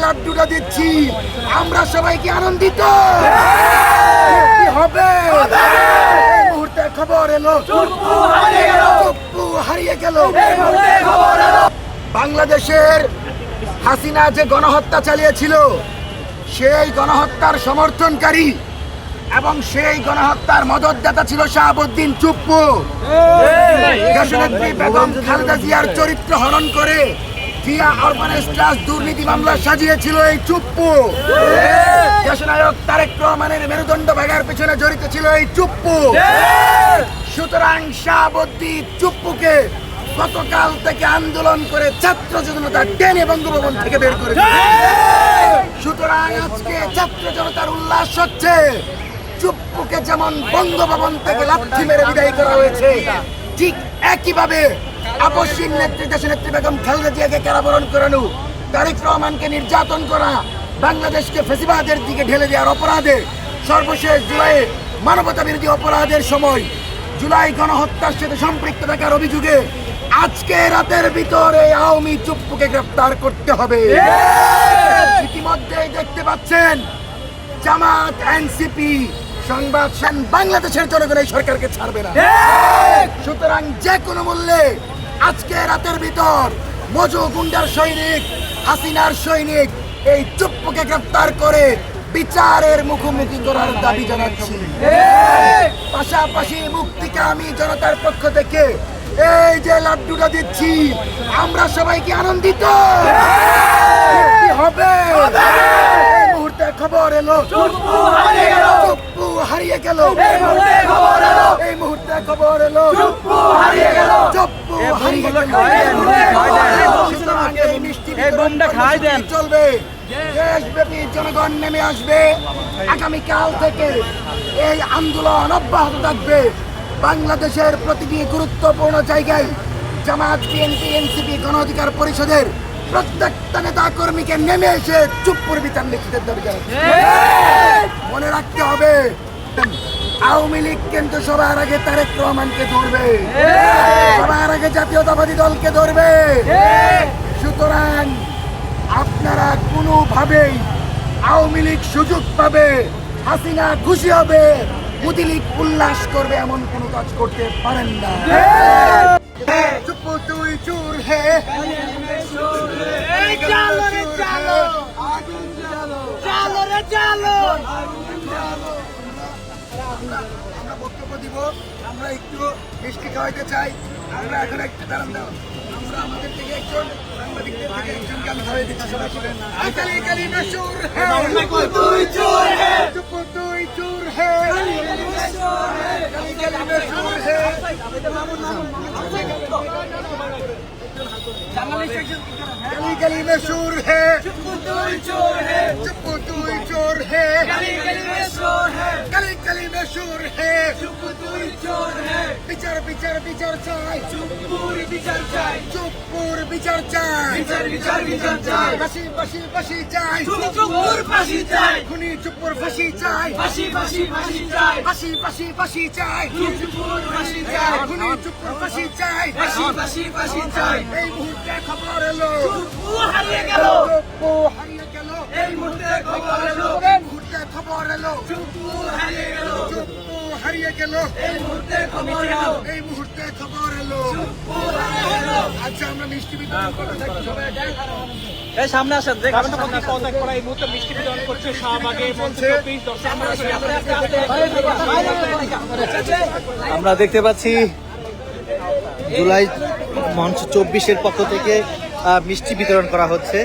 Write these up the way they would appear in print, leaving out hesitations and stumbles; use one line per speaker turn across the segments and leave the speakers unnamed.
লাড্ডুটা দিচ্ছি আমরা সবাই কি আনন্দিত? কি হবে? এই মুহূর্তে খবর এলো চুপ্পু হারিয়ে গেল। বাংলাদেশের হাসিনা যে গণহত্যা চালিয়েছিল সেই গণহত্যার সমর্থনকারী এবং সেই গণহত্যার মদতদাতা ছিল শাহাবুদ্দিন চুপ্পু। দেশনেত্রী বেগম খালেদা জিয়ার চরিত্র হরণ করে জিয়া অর্গানাইজড ট্রাস্ট দুর্নীতি মামলা সাজিয়েছিল এই চুপ্পু। দেশনায়ক তারেক রহমানের মেরুদণ্ড ভাঙার পেছনে জড়িত ছিল এই চুপ্পু। সুতরাং শাহাবুদ্দিন চুপ্পুকে গতকাল থেকে আন্দোলন করে ছাত্র জনতা টেনে বঙ্গভবন থেকে বের করে। সুতরাং আজকে ছাত্র জনতার উল্লাস হচ্ছে চুপ্পুকে যেমন বঙ্গভবন থেকে লাথি মেরে বিদায় করা হয়েছে, ঠিক একইভাবে আপসহীন নেত্রী দেশনেত্রী বেগম খালেদা জিয়াকে কারাবরণ করানো, তারেক রহমানকে নির্যাতন করা, বাংলাদেশকে ফ্যাসিবাদের দিকে ঢেলে দেওয়ার অপরাধে সর্বশেষ জুলাইয়ে মানবতা বিরোধী অপরাধের সময় জুলাই গণহত্যার সাথে সম্পৃক্ত থাকার অভিযোগে আজকে রাতের ভিতরে আওয়ামী চুপ্পুকে গ্রেফতার করতে হবে। ইতিমধ্যেই দেখতে পাচ্ছেন জামাত এনসিপি সংবাদ বাংলাদেশের জনগণ এই সরকারকে ছাড়বে না। সুতরাং যে কোনো মূল্যে আজকে রাতের ভিতর মজু গুন্ডার সৈনিক হাসিনার সৈনিক এই চুপ্পুকে গ্রেফতার করে বিচারের মুখোমুখি করার দাবি জানাচ্ছি। পাশাপাশি মুক্তিকামী জনতার পক্ষ থেকে এই যে লাড্ডুটা দিচ্ছি আমরা সবাই কি আনন্দিত? কি হবে? এই মুহূর্তে খবর এলো চুপ্পু হারিয়ে গেল। এই মুহূর্তে খবর এলো চুপ্পু হারিয়ে গেল। চলবে, দেশব্যাপী জনগণ নেমে আসবে। আগামীকাল থেকে এই আন্দোলন অব্যাহত থাকবে। বাংলাদেশের প্রতিটি গুরুত্বপূর্ণ জায়গায় জামাত বিএনপি এনসিপি গণ অধিকার পরিষদের প্রত্যেকটা নেতা কর্মীকে নেমে এসে চুপ্পুর বিচার নিশ্চিতের দাবি জানাচ্ছে। মনে রাখতে হবে আওয়ামী লীগ কিন্তু সবার আগে তারেক রহমানকে ধরবে, সবার আগে জাতীয়তাবাদী দলকে ধরবে। সুতরাং আপনারা কোনোভাবেই আওয়ামী লীগ সুযোগ পাবে, হাসিনা খুশি হবে, মোদি লীগ উল্লাস করবে এমন কোনো কাজ করতে পারেন না। চুপ্পু তুই চোর হে, আমরা বক্তব্য দিব, আমরা একটু মিষ্টি খাওয়াইতে চাই। আমরা এখন একটু দাঁড়ান দাও, আমরা আমাদের থেকে একজন সাংবাদিকদের থেকে একজনকে আমি খাওয়াই দিচ্ছি। সবাই শুনেন কালি কালি মশহুর হে, চুপ্পু তুই চোর হে, চুপ্পু তুই চোর হে, কালি কালি মশহুর হে, কালি কালি মশহুর হে। गली गली में शोर है चुप्पू तुई चोर है, चुप्पू तुई चोर है, गली गली में शोर है, गली गली में शोर है, चुप्पू तुई चोर है। বিচার বিচার বিচার চাই, চুপ্পুর বিচার চাই, চুপ্পুর বিচার চাই, বিচার বিচার বিচার চাই, ফাঁসি ফাঁসি ফাঁসি চাই, চুপ্পুর ফাঁসি চাই, খুনি চুপ্পুর ফাঁসি চাই, ফাঁসি ফাঁসি ফাঁসি চাই, ফাঁসি ফাঁসি ফাঁসি চাই, চুপ্পুর ফাঁসি চাই, খুনি চুপ্পুর ফাঁসি চাই, ফাঁসি ফাঁসি ফাঁসি চাই। এই মুহূর্তে খবর এলো চুপ্পু হারিয়ে গেল, চুপ্পু হারিয়ে গেল। এই মুহূর্তে খবর এলো, এই মুহূর্তে খবর এলো চুপ্পু হারিয়ে গেল, চুপ্পু হারিয়ে গেল। এই মুহূর্তে খবর এলো, এই মুহূর্তে খবর এলো চুপ্পু হারিয়ে গেল। আচ্ছা আমরা মিষ্টি বিতরণ করতে থাকি, সবাই
এই সামনে আসেন। যে কারণটা প্রতি কন্টাক্ট করা এই মুহূর্তে মিষ্টি বিতরণ করছে শাহবাগে মঞ্চ 24 দর্শক। আমরা দেখতে পাচ্ছি জুলাই মঞ্চ 24-এর পক্ষ থেকে মিষ্টি বিতরণ করা হচ্ছে।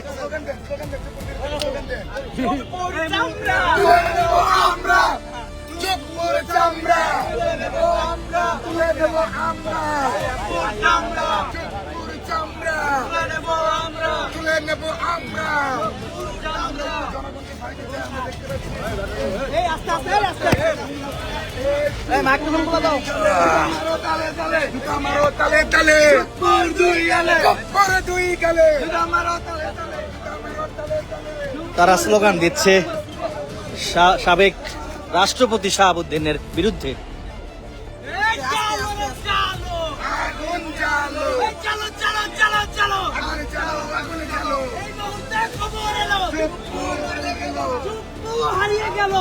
তারা স্লোগান দিচ্ছে সাবেক রাষ্ট্রপতি শাহাবুদ্দিনের বিরুদ্ধে।
চুপ্পু হারিয়ে গেল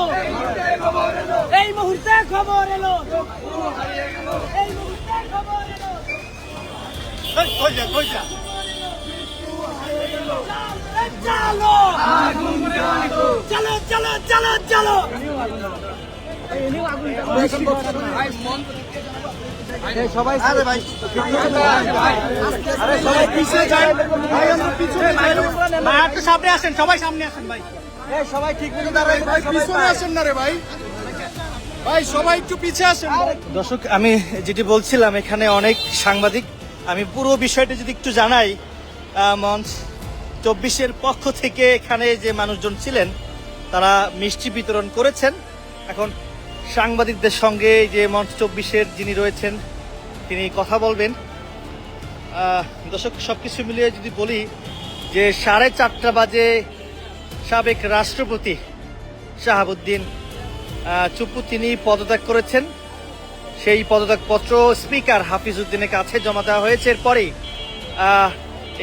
এই মুহূর্তে খবর এলো এই মুহূর্তে খবর এলো চলো চলো চলো চলো চলো
সামনে আসেন, সবাই সামনে আসেন ভাই। দর্শক, আমি যেটি বলছিলাম, এখানে অনেক সাংবাদিক। আমি পুরো বিষয়টা যদি একটু জানাই, মঞ্চ 24-এর পক্ষ থেকে এখানে যে মানুষজন ছিলেন তারা মিষ্টি বিতরণ করেছেন। এখন সাংবাদিকদের সঙ্গে যে মঞ্চ 24-এর যিনি রয়েছেন তিনি কথা বলবেন। দর্শক, সবকিছু মিলিয়ে যদি বলি যে 4:30 বাজে সাবেক রাষ্ট্রপতি শাহাবুদ্দিন চুপ্পু তিনি পদত্যাগ করেছেন। সেই পদত্যাগপত্র স্পিকার হাফিজউদ্দিনের কাছে জমা দেওয়া হয়েছে। এরপরেই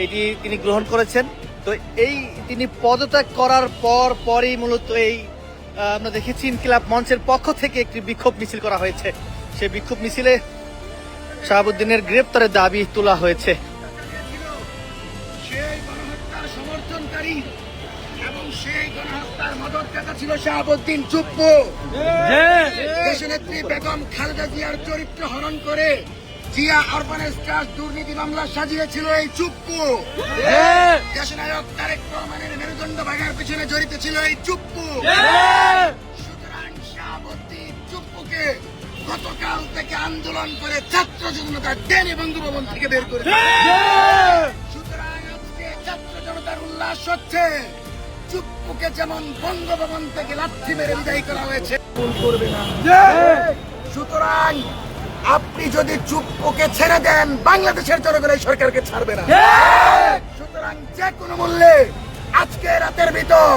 এটি তিনি গ্রহণ করেছেন। তো এই তিনি পদত্যাগ করার পরই মূলত এই আমরা দেখেছি ইনকিলাব মঞ্চের পক্ষ থেকে একটি বিক্ষোভ মিছিল করা হয়েছে। সেই বিক্ষোভ মিছিলে শাহাবুদ্দিনের গ্রেপ্তারের দাবি তোলা হয়েছে।
সেই গণহত্যার সমর্থনকারী এবং সেই গণহত্যার মদতদাতা ছিল শাহাবুদ্দিন চুপ্পু। দেশনেত্রী বেগম খালেদা জিয়ার চরিত্র হরণ করে জিয়া অরফানেজ ট্রাস্ট দুর্নীতি মামলা সাজিয়েছিল এই চুপ্পু। দেশনায়ক তারেক রহমানের মেরুদণ্ড ভাঙার পিছনে জড়িত ছিল এই চুপ্পু। সুতরাং শাহাবুদ্দিন চুপ্পুকে গতকাল থেকে আন্দোলন করে ছাত্র জনতা ডেনি বঙ্গভবন থেকে বের করে। সুতরাং আজকে ছাত্র জনতার উল্লাস হচ্ছে। চুপ্পুকে যেমন বঙ্গভবন থেকে লাথি মেরে বিদায় করা হয়েছে, করবে না। সুতরাং আপনি যদি চুপ্পুকে ছেড়ে দেন, বাংলাদেশের জনগণ এই সরকারকে ছাড়বে না। সুতরাং যে কোনো মূল্যে আজকে রাতের ভিতর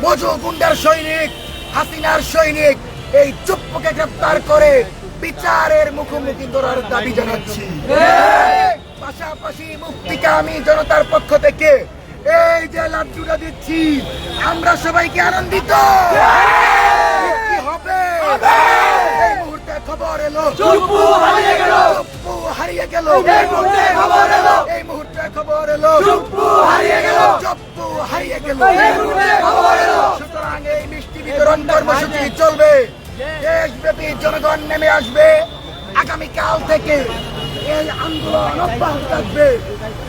মজু গুন্ডার সৈনিক, হাসিনার সৈনিক এই চুপ্পুকে গ্রেফতার করে বিচারের মুখোমুখি করার দাবি জানাচ্ছি। পাশাপাশি মুক্তিকামী জনতার পক্ষ থেকে এই যে লাড্ডুটা দিচ্ছি, আমরা সবাইকে আনন্দিত। কি হবে? এই মুহূর্তে খবর এলো চুপ্পু হারিয়ে গেল। চুপ্পু হারিয়ে গেল। এই মুহূর্তে খবর এলো। এই মুহূর্তে খবর এলো চুপ্পু হারিয়ে গেল। চুপ্পু হারিয়ে গেল। এই মুহূর্তে খবর এলো। সুতরাং এই মিষ্টি বিতরণ কর্মসূচি চলবে। দেশব্যাপী জনগণ নেমে আসবে। আগামীকাল থেকে এই আন্দোলন অব্যাহত থাকবে।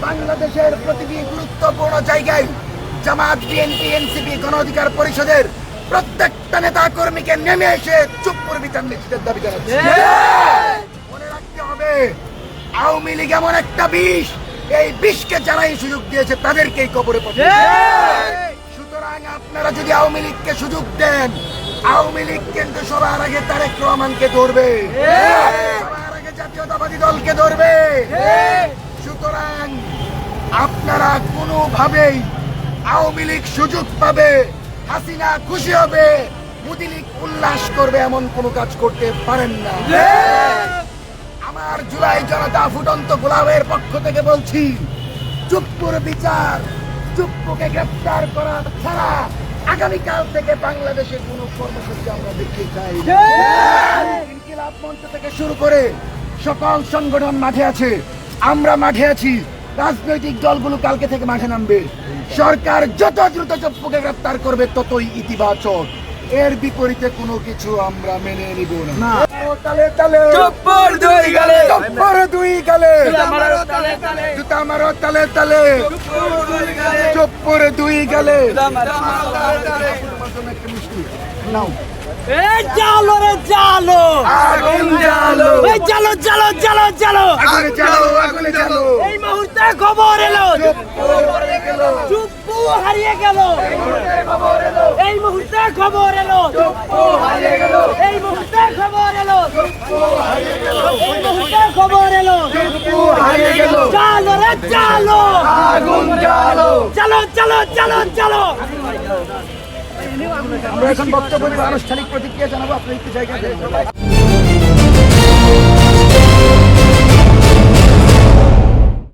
বাংলাদেশের প্রতিটি গুরুত্বপূর্ণ জায়গায় জামাত, বিএনপি, এনসিপি, গণ অধিকার পরিষদের প্রত্যেকটা নেতা কর্মীকে নেমে এসে চুপ্পুর বিচার নিশ্চিতের দাবি জানাচ্ছে। মনে রাখতে হবে, আওয়ামী লীগ এমন একটা বিষ, এই বিষকে যারাই সুযোগ দিয়েছে তাদেরকেই কবরে পড়বে। সুতরাং আপনারা যদি আওয়ামী লীগকে সুযোগ দেন, আওয়ামী লীগ কিন্তু সবার আগে তারেক রহমানকে ধরবে, সবার আগে জাতীয়তাবাদী দলকে ধরবে। সুতরাং আপনারা কোনোভাবেই আওয়ামী লীগ সুযোগ পাবে, হাসিনা খুশি হবে, মোদী লীগ উল্লাস করবে, এমন কোনো কাজ করতে পারেন না। আমার জুলাই জনতা ফুটন্ত গোলাপের পক্ষ থেকে বলছি, চুপ্পুর বিচার, চুপ্পুকে গ্রেফতার করা ছাড়া আগামীকাল থেকে বাংলাদেশে কোনো কর্মসূচি আমরা দেখতে চাই। ইনকিলাব মঞ্চ থেকে শুরু করে সকল সংগঠন মাঠে আছে, আমরা মাঠে আছি। রাজনৈতিক দলগুলো কালকে থেকে মাঠে নামবে। সরকার যত দ্রুত চুপ্পুকে গ্রেফতার করবে ততই ইতিবাচক। এর বিপরীতে কোনো কিছু আমরা মেনে নিব না। তালে তালে চুপ্পুর দুই গালে, চুপ্পুর দুই গালে, জুতা মারো তালে তালে, জুতা মারো তালে তালে, চুপ্পুর দুই গালে। নাও
এই জালো রে জালো,
আগুন জ্বালো,
এই জালো জালো জালো জালো,
আগুনে জ্বালো, আগুনে জ্বালো।
এই মুহূর্তে খবর এলো
চুপ্পু হারিয়ে গেল।
চুপ্পু হারিয়ে গেল।
খবর এলো
এই মুহূর্তে খবর এলো
চুপ্পু হারিয়ে গেল।
এই মুহূর্তে খবর এলো
চুপ্পু হারিয়ে গেল।
এই মুহূর্তে খবর এলো
চুপ্পু হারিয়ে গেল।
জালো রে জালো,
আগুন জ্বালো।
চলো চলো চলো চলো।
আমরা এখন বক্তব্য আনুষ্ঠানিক প্রতিক্রিয়া জানাবো। আপনার একটু জায়গা দেন।